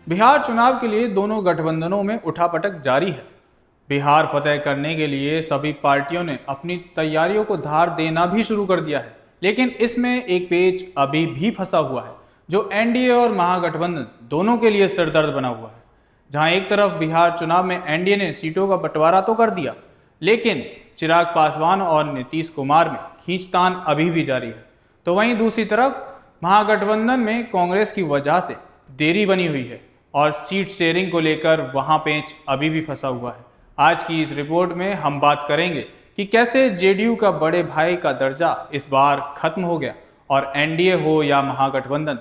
बिहार चुनाव के लिए दोनों गठबंधनों में उठापटक जारी है। बिहार फतह करने के लिए सभी पार्टियों ने अपनी तैयारियों को धार देना भी शुरू कर दिया है, लेकिन इसमें एक पेच अभी भी फंसा हुआ है जो एनडीए और महागठबंधन दोनों के लिए सिरदर्द बना हुआ है। जहां एक तरफ बिहार चुनाव में एनडीए ने सीटों का बंटवारा तो कर दिया, लेकिन चिराग पासवान और नीतीश कुमार में खींचतान अभी भी जारी है। तो वहीं दूसरी तरफ महागठबंधन में कांग्रेस की वजह से देरी बनी हुई है और सीट शेयरिंग को लेकर वहां पेंच अभी भी फंसा हुआ है। आज की इस रिपोर्ट में हम बात करेंगे कि कैसे जेडीयू का बड़े भाई का दर्जा इस बार खत्म हो गया और एनडीए हो या महागठबंधन,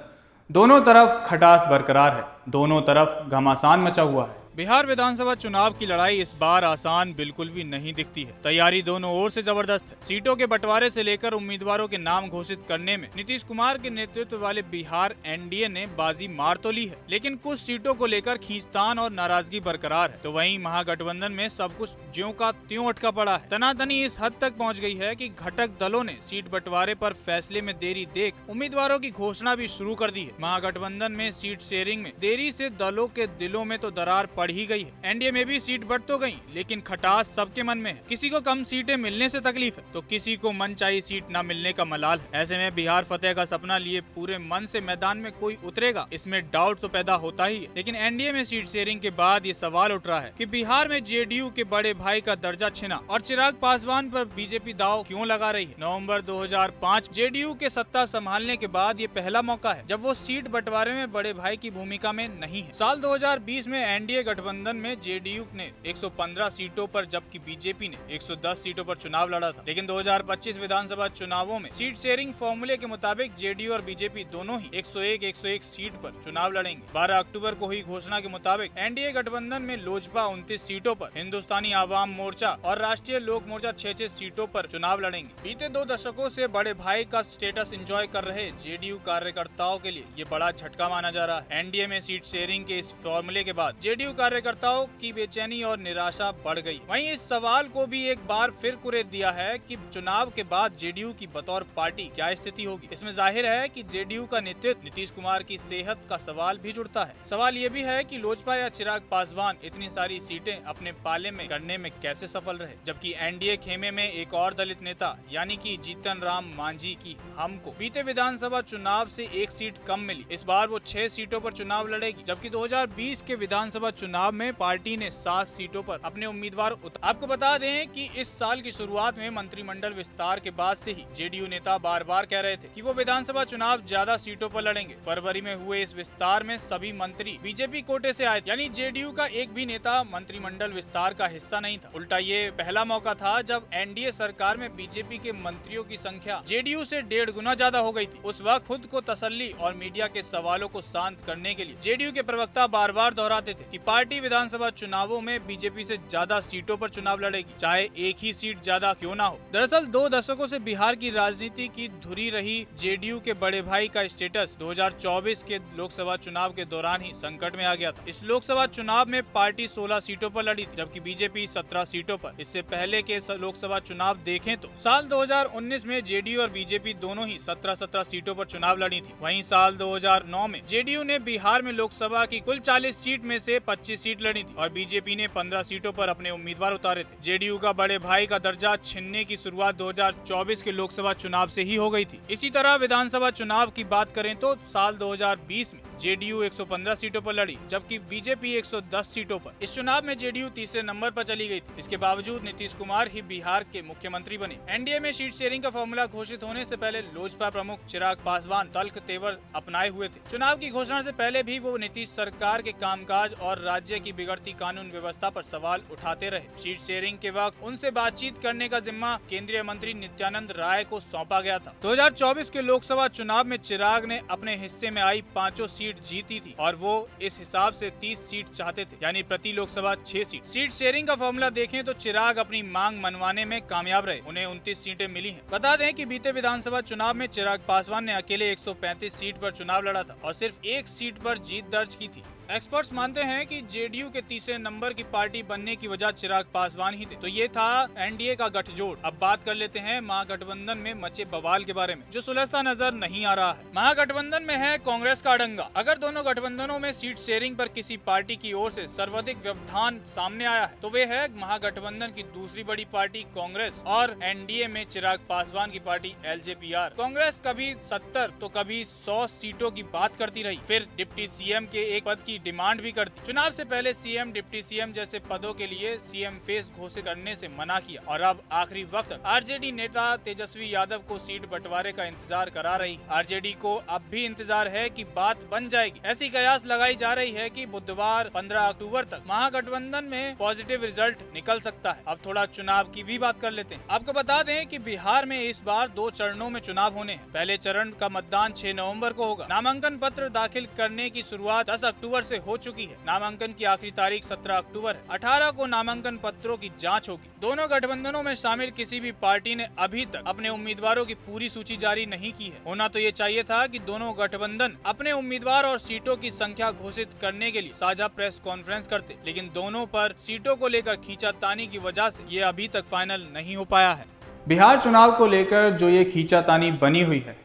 दोनों तरफ खटास बरकरार है, दोनों तरफ घमासान मचा हुआ है। बिहार विधानसभा चुनाव की लड़ाई इस बार आसान बिल्कुल भी नहीं दिखती है। तैयारी दोनों ओर से जबरदस्त है। सीटों के बंटवारे से लेकर उम्मीदवारों के नाम घोषित करने में नीतीश कुमार के नेतृत्व वाले बिहार एनडीए ने बाजी मार तो ली है, लेकिन कुछ सीटों को लेकर खींचतान और नाराजगी बरकरार है। तो वहीं महागठबंधन में सब कुछ ज्यों का त्यों अटका पड़ा है। तनातनी इस हद तक पहुँच गई है कि घटक दलों ने सीट बंटवारे पर फैसले में देरी देख उम्मीदवारों की घोषणा भी शुरू कर दी है। महागठबंधन में सीट शेयरिंग में देरी से दलों के दिलों में तो दरार पड़ ही गई है। एनडीए में भी सीट बढ़ तो गई, लेकिन खटास सबके मन में है। किसी को कम सीटें मिलने से तकलीफ है तो किसी को मनचाही सीट न मिलने का मलाल है। ऐसे में बिहार फतेह का सपना लिए पूरे मन से मैदान में कोई उतरेगा, इसमें डाउट तो पैदा होता ही है। लेकिन एनडीए में सीट शेयरिंग के बाद ये सवाल उठ रहा है कि बिहार में जेडीयू के बड़े भाई का दर्जा छिना और चिराग पासवान पर बीजेपी दाव क्यों लगा रही है। नवंबर 2005 जेडीयू के सत्ता संभालने के बाद ये पहला मौका है जब वो सीट बंटवारे में बड़े भाई की भूमिका में नहीं है। साल 2020 में एनडीए गठबंधन में जेडीयू ने 115 सीटों पर जबकि बीजेपी ने 110 सीटों पर चुनाव लड़ा था। लेकिन 2025 विधानसभा चुनावों में सीट शेयरिंग फॉर्मूले के मुताबिक जेडीयू और बीजेपी दोनों ही 101 सीट पर चुनाव लड़ेंगे। 12 अक्टूबर को हुई घोषणा के मुताबिक एनडीए गठबंधन में लोजपा 29 सीटों पर, हिंदुस्तानी आवाम मोर्चा और राष्ट्रीय लोक मोर्चा 6 सीटों पर चुनाव लड़ेंगे। बीते 2 दशकों से बड़े भाई का स्टेटस एंजॉय कर रहे जेडीयू कार्यकर्ताओं के लिए ये बड़ा झटका माना जा रहा है। एनडीए में सीट शेयरिंग के इस फॉर्मूले के बाद जेडीयू कार्यकर्ताओं की बेचैनी और निराशा बढ़ गई। वहीं इस सवाल को भी एक बार फिर कुरेद दिया है कि चुनाव के बाद जेडीयू की बतौर पार्टी क्या स्थिति होगी। इसमें जाहिर है कि जेडीयू का नेतृत्व नीतीश कुमार की सेहत का सवाल भी जुड़ता है। सवाल ये भी है कि लोजपा या चिराग पासवान इतनी सारी सीटें अपने पाले में करने में कैसे सफल रहे, जबकि एनडीए खेमे में एक और दलित नेता यानी कि जीतन राम मांझी की हमको बीते विधानसभा चुनाव से 1 सीट कम मिली। इस बार वो 6 सीटों पर चुनाव लड़ेगी, जबकि 2020 के विधानसभा चुनाव में पार्टी ने 7 सीटों पर अपने उम्मीदवार आपको बता दें कि इस साल की शुरुआत में मंत्रिमंडल विस्तार के बाद से ही जेडीयू नेता बार बार कह रहे थे कि वो विधानसभा चुनाव ज्यादा सीटों पर लड़ेंगे। फरवरी में हुए इस विस्तार में सभी मंत्री बीजेपी कोटे से आए, यानी जेडीयू का एक भी नेता मंत्रिमंडल विस्तार का हिस्सा नहीं था। उल्टा ये पहला मौका था जब एनडीए सरकार में बीजेपी के मंत्रियों की संख्या जेडीयू से 1.5 गुना ज्यादा हो गई थी। उस वक्त खुद को तसल्ली और मीडिया के सवालों को शांत करने के लिए जेडीयू के प्रवक्ता बार बार दोहराते थे कि पार्टी विधानसभा चुनावों में बीजेपी से ज्यादा सीटों पर चुनाव लड़ेगी, चाहे एक ही सीट ज्यादा क्यों ना हो। दरअसल 2 दशकों से बिहार की राजनीति की धुरी रही जेडीयू के बड़े भाई का स्टेटस 2024 के लोकसभा चुनाव के दौरान ही संकट में आ गया था। इस लोकसभा चुनाव में पार्टी 16 सीटों पर लड़ी थी, जबकि बीजेपी 17 सीटों पर। इससे पहले के लोकसभा चुनाव देखें तो साल 2019 में जेडीयू और बीजेपी दोनों ही 17 सीटों पर चुनाव लड़ी थी। वहीं साल 2009 में जेडीयू ने बिहार में लोकसभा की कुल 40 सीट में से 25 सीट लड़ी थी और बीजेपी ने 15 सीटों पर अपने उम्मीदवार उतारे थे। जेडीयू का बड़े भाई का दर्जा छीनने की शुरुआत 2024 के लोकसभा चुनाव से ही हो गई थी। इसी तरह विधानसभा चुनाव की बात करें तो साल 2020 में जेडीयू 115 सीटों पर लड़ी, जबकि बीजेपी 110 सीटों पर। इस चुनाव में जेडीयू तीसरे नंबर पर चली गई थी। इसके बावजूद नीतीश कुमार ही बिहार के मुख्यमंत्री बने। एनडीए में सीट शेयरिंग का फॉर्मूला घोषित होने से पहले लोजपा प्रमुख चिराग पासवान तल्ख तेवर अपनाए हुए थे। चुनाव की घोषणा से पहले भी वो नीतीश सरकार के कामकाज और राज्य की बिगड़ती कानून व्यवस्था पर सवाल उठाते रहे। सीट शेयरिंग के वक्त उनसे बातचीत करने का जिम्मा केंद्रीय मंत्री नित्यानंद राय को सौंपा गया था। 2024 के लोकसभा चुनाव में चिराग ने अपने हिस्से में आई 5 सीट जीती थी और वो इस हिसाब से 30 सीट चाहते थे, यानी प्रति लोकसभा 6 सीट। सीट शेयरिंग का फॉर्मूला देखें तो चिराग अपनी मांग मनवाने में कामयाब रहे, उन्हें 29 सीटें मिली हैं। बता दें कि बीते विधानसभा चुनाव में चिराग पासवान ने अकेले 135 सीट पर चुनाव लड़ा था और सिर्फ 1 सीट पर जीत दर्ज की थी। एक्सपर्ट्स मानते हैं कि जेडीयू के तीसरे नंबर की पार्टी बनने की वजह चिराग पासवान ही थे। तो ये था एनडीए का गठजोड़। अब बात कर लेते हैं महागठबंधन में मचे बवाल के बारे में, जो सुलझता नजर नहीं आ रहा है। महागठबंधन में है कांग्रेस का अड़ंगा। अगर दोनों गठबंधनों में सीट शेयरिंग पर किसी पार्टी की ओर से सर्वाधिक व्यवधान सामने आया है तो वे है महागठबंधन की दूसरी बड़ी पार्टी कांग्रेस और एनडीए में चिराग पासवान की पार्टी एलजेपीआर। कांग्रेस कभी 70 तो कभी 100 सीटों की बात करती रही, फिर डिप्टी सीएम के एक पद की डिमांड भी करती। चुनाव से पहले सीएम, डिप्टी सीएम जैसे पदों के लिए सीएम फेस घोषित करने से मना किया और अब आखिरी वक्त आरजेडी नेता तेजस्वी यादव को सीट बंटवारे का इंतजार करा रही। आरजेडी को अब भी इंतजार है कि बात बन जाएगी। ऐसी कयास लगाई जा रही है कि बुधवार 15 अक्टूबर तक महागठबंधन में पॉजिटिव रिजल्ट निकल सकता है। अब थोड़ा चुनाव की भी बात कर लेते हैं। आपको बता दें कि बिहार में इस बार 2 चरणों में चुनाव होने हैं। पहले चरण का मतदान 6 नवंबर को होगा। नामांकन पत्र दाखिल करने की शुरुआत 10 अक्टूबर से हो चुकी है। नामांकन की आखिरी तारीख 17 अक्टूबर है। 18 को नामांकन पत्रों की जांच होगी। दोनों गठबंधनों में शामिल किसी भी पार्टी ने अभी तक अपने उम्मीदवारों की पूरी सूची जारी नहीं की है। होना तो ये चाहिए था कि दोनों गठबंधन अपने उम्मीदवार और सीटों की संख्या घोषित करने के लिए साझा प्रेस कॉन्फ्रेंस करते, लेकिन दोनों पर सीटों को लेकर खींचातानी की वजह से ये अभी तक फाइनल नहीं हो पाया है। बिहार चुनाव को लेकर जो ये खींचातानी बनी हुई है,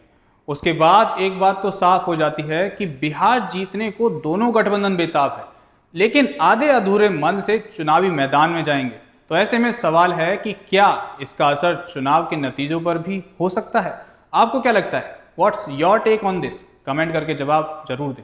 उसके बाद एक बात तो साफ हो जाती है कि बिहार जीतने को दोनों गठबंधन बेताब है, लेकिन आधे अधूरे मन से चुनावी मैदान में जाएंगे। तो ऐसे में सवाल है कि क्या इसका असर चुनाव के नतीजों पर भी हो सकता है? आपको क्या लगता है? What's your take on this? Comment करके जवाब जरूर दें।